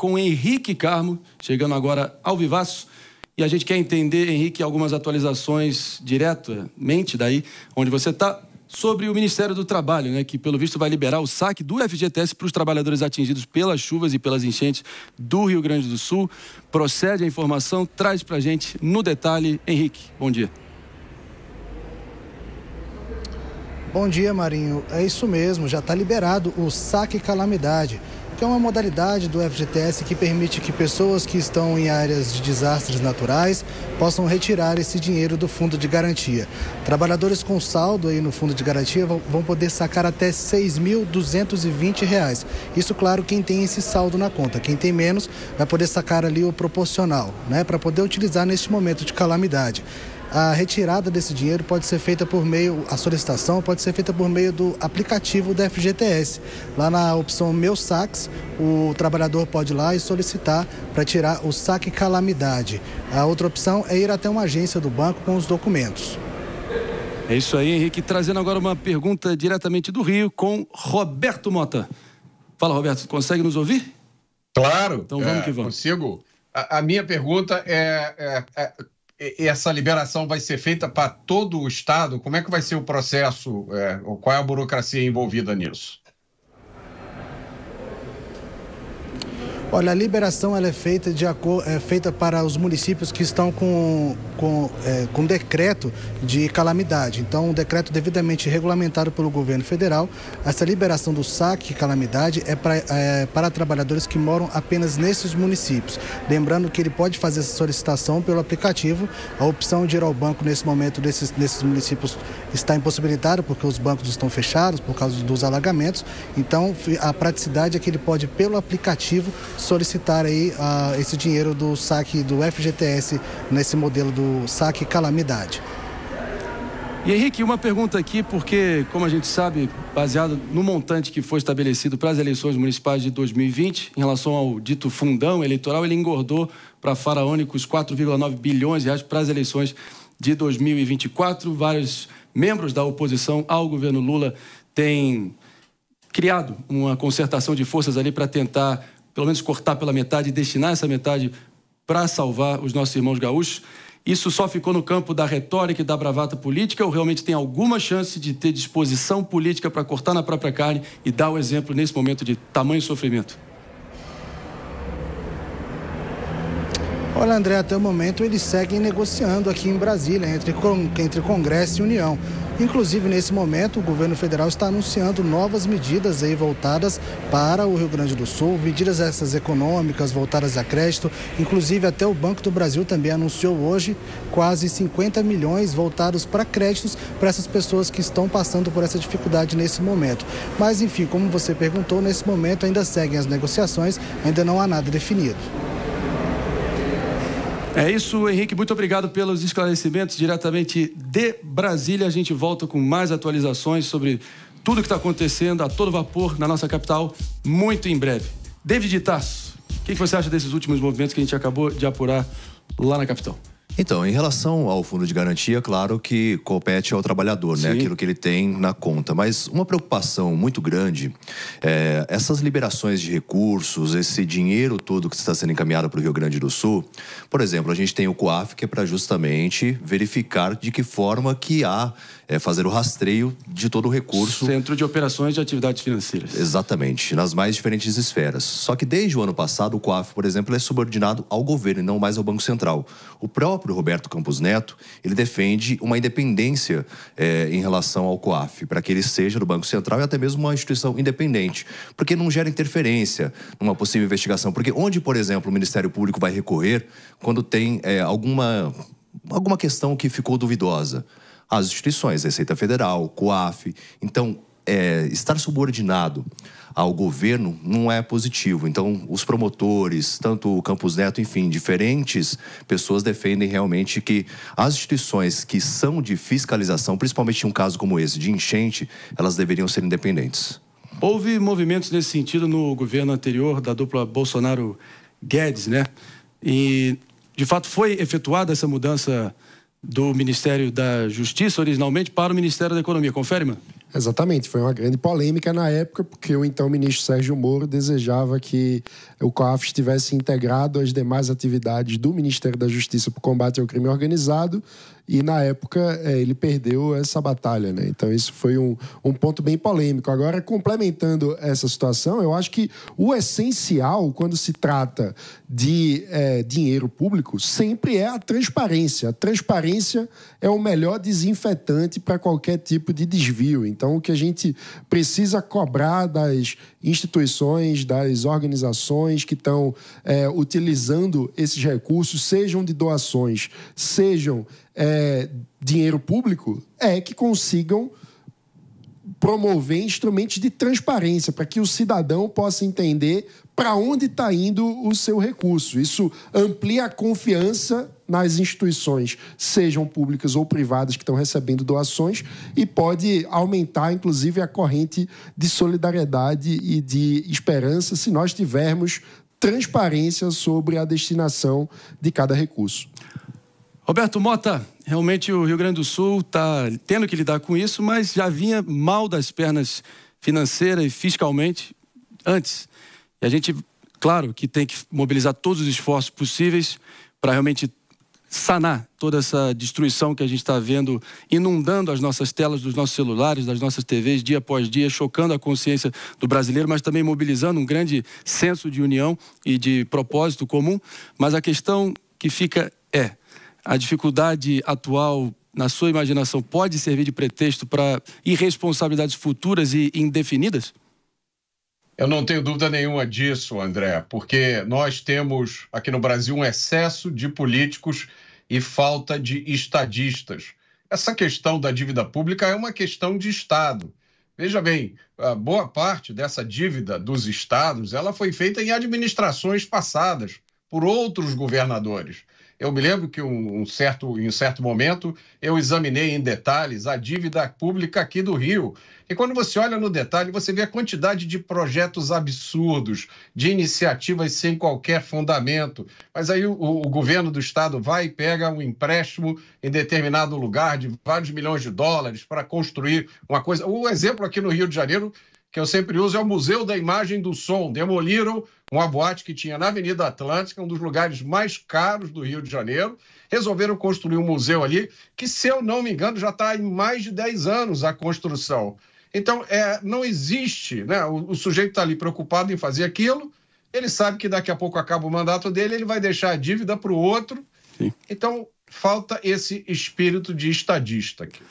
com Henrique Carmo, chegando agora ao vivaço. E a gente quer entender, Henrique, algumas atualizações diretamente daí onde você está, sobre o Ministério do Trabalho, né, que pelo visto vai liberar o saque do FGTS para os trabalhadores atingidos pelas chuvas e pelas enchentes do Rio Grande do Sul. Procede a informação, traz para a gente no detalhe. Henrique, bom dia. Bom dia, Marinho. É isso mesmo, já está liberado o saque calamidade, que é uma modalidade do FGTS que permite que pessoas que estão em áreas de desastres naturais possam retirar esse dinheiro do fundo de garantia. Trabalhadores com saldo aí no fundo de garantia vão poder sacar até R$ 6.220. Isso, claro, quem tem esse saldo na conta. Quem tem menos vai poder sacar ali o proporcional, né, para poder utilizar neste momento de calamidade. A retirada desse dinheiro pode ser feita por meio, a solicitação pode ser feita por meio do aplicativo da FGTS. Lá na opção Meus Saques, o trabalhador pode ir lá e solicitar para tirar o saque calamidade. A outra opção é ir até uma agência do banco com os documentos. É isso aí, Henrique. Trazendo agora uma pergunta diretamente do Rio com Roberto Mota. Fala, Roberto, consegue nos ouvir? Claro. Então vamos que vamos. Consigo. A minha pergunta essa liberação vai ser feita para todo o Estado? Como é que vai ser o processo? Qual é a burocracia envolvida nisso? Olha, a liberação ela é feita para os municípios que estão com decreto de calamidade. Então, um decreto devidamente regulamentado pelo governo federal. Essa liberação do saque calamidade é para trabalhadores que moram apenas nesses municípios. Lembrando que ele pode fazer essa solicitação pelo aplicativo. A opção de ir ao banco nesse momento nesses municípios está impossibilitada porque os bancos estão fechados por causa dos alagamentos. Então, a praticidade é que ele pode, pelo aplicativo, solicitar aí esse dinheiro do saque do FGTS nesse modelo do saque calamidade. E Henrique, uma pergunta aqui, porque, como a gente sabe, baseado no montante que foi estabelecido para as eleições municipais de 2020, em relação ao dito fundão eleitoral, ele engordou para faraônicos 4,9 bilhões de reais para as eleições de 2024. Vários membros da oposição ao governo Lula têm criado uma concertação de forças ali para tentar pelo menos cortar pela metade e destinar essa metade para salvar os nossos irmãos gaúchos. Isso só ficou no campo da retórica e da bravata política ou realmente tem alguma chance de ter disposição política para cortar na própria carne e dar o exemplo nesse momento de tamanho sofrimento? Olha, André, até o momento eles seguem negociando aqui em Brasília, entre Congresso e União. Inclusive, nesse momento, o governo federal está anunciando novas medidas aí voltadas para o Rio Grande do Sul, medidas essas econômicas voltadas a crédito. Inclusive, até o Banco do Brasil também anunciou hoje quase 50 milhões voltados para créditos para essas pessoas que estão passando por essa dificuldade nesse momento. Mas, enfim, como você perguntou, nesse momento ainda seguem as negociações, ainda não há nada definido. É isso, Henrique. Muito obrigado pelos esclarecimentos diretamente de Brasília. A gente volta com mais atualizações sobre tudo que está acontecendo a todo vapor na nossa capital muito em breve. David Tasso, o que você acha desses últimos movimentos que a gente acabou de apurar lá na capital? Então, em relação ao fundo de garantia, claro que compete ao trabalhador, né? Aquilo que ele tem na conta. Mas uma preocupação muito grande é essas liberações de recursos, esse dinheiro todo que está sendo encaminhado para o Rio Grande do Sul. Por exemplo, a gente tem o COAF, que é para justamente verificar de que forma que há fazer o rastreio de todo o recurso. Centro de Operações de Atividades Financeiras. Exatamente, nas mais diferentes esferas. Só que desde o ano passado, o COAF, por exemplo, é subordinado ao governo e não mais ao Banco Central. O próprio Roberto Campos Neto, ele defende uma independência em relação ao COAF, para que ele seja do Banco Central e até mesmo uma instituição independente, porque não gera interferência numa possível investigação. Porque onde, por exemplo, o Ministério Público vai recorrer quando tem alguma questão que ficou duvidosa? As instituições, Receita Federal, COAF. Então, estar subordinado ao governo não é positivo. Então, os promotores, tanto o Campos Neto, enfim, diferentes pessoas defendem realmente que as instituições que são de fiscalização, principalmente em um caso como esse, de enchente, elas deveriam ser independentes. Houve movimentos nesse sentido no governo anterior da dupla Bolsonaro-Guedes, né? E, de fato, foi efetuada essa mudança do Ministério da Justiça, originalmente, para o Ministério da Economia. Confere, mano? Exatamente, foi uma grande polêmica na época, porque o então ministro Sérgio Moro desejava que o COAF estivesse integrado às demais atividades do Ministério da Justiça para o combate ao crime organizado, e na época ele perdeu essa batalha, né? Então isso foi um ponto bem polêmico. Agora, complementando essa situação, eu acho que o essencial quando se trata de dinheiro público sempre é a transparência. A transparência é o melhor desinfetante para qualquer tipo de desvio. Então, o que a gente precisa cobrar das instituições, das organizações que estão utilizando esses recursos, sejam de doações, sejam dinheiro público, é que consigam promover instrumentos de transparência para que o cidadão possa entender para onde está indo o seu recurso. Isso amplia a confiança nas instituições, sejam públicas ou privadas, que estão recebendo doações, e pode aumentar, inclusive, a corrente de solidariedade e de esperança se nós tivermos transparência sobre a destinação de cada recurso. Roberto Mota, realmente o Rio Grande do Sul está tendo que lidar com isso, mas já vinha mal das pernas financeira e fiscalmente antes. E a gente, claro, que tem que mobilizar todos os esforços possíveis para realmente sanar toda essa destruição que a gente está vendo inundando as nossas telas dos nossos celulares, das nossas TVs, dia após dia, chocando a consciência do brasileiro, mas também mobilizando um grande senso de união e de propósito comum. Mas a questão que fica a dificuldade atual, na sua imaginação, pode servir de pretexto para irresponsabilidades futuras e indefinidas? Eu não tenho dúvida nenhuma disso, André, porque nós temos aqui no Brasil um excesso de políticos e falta de estadistas. Essa questão da dívida pública é uma questão de Estado. Veja bem, a boa parte dessa dívida dos estados, ela foi feita em administrações passadas por outros governadores. Eu me lembro que em um certo momento eu examinei em detalhes a dívida pública aqui do Rio. E quando você olha no detalhe, você vê a quantidade de projetos absurdos, de iniciativas sem qualquer fundamento. Mas aí o governo do estado vai e pega um empréstimo em determinado lugar de vários milhões de dólares para construir uma coisa. O exemplo aqui no Rio de Janeiro, que eu sempre uso, é o Museu da Imagem do Som. Demoliram uma boate que tinha na Avenida Atlântica, um dos lugares mais caros do Rio de Janeiro. Resolveram construir um museu ali, que, se eu não me engano, já está em mais de 10 anos a construção. Então, não existe, né? O sujeito está ali preocupado em fazer aquilo, ele sabe que daqui a pouco acaba o mandato dele, ele vai deixar a dívida para o outro. Sim. Então, falta esse espírito de estadista aqui.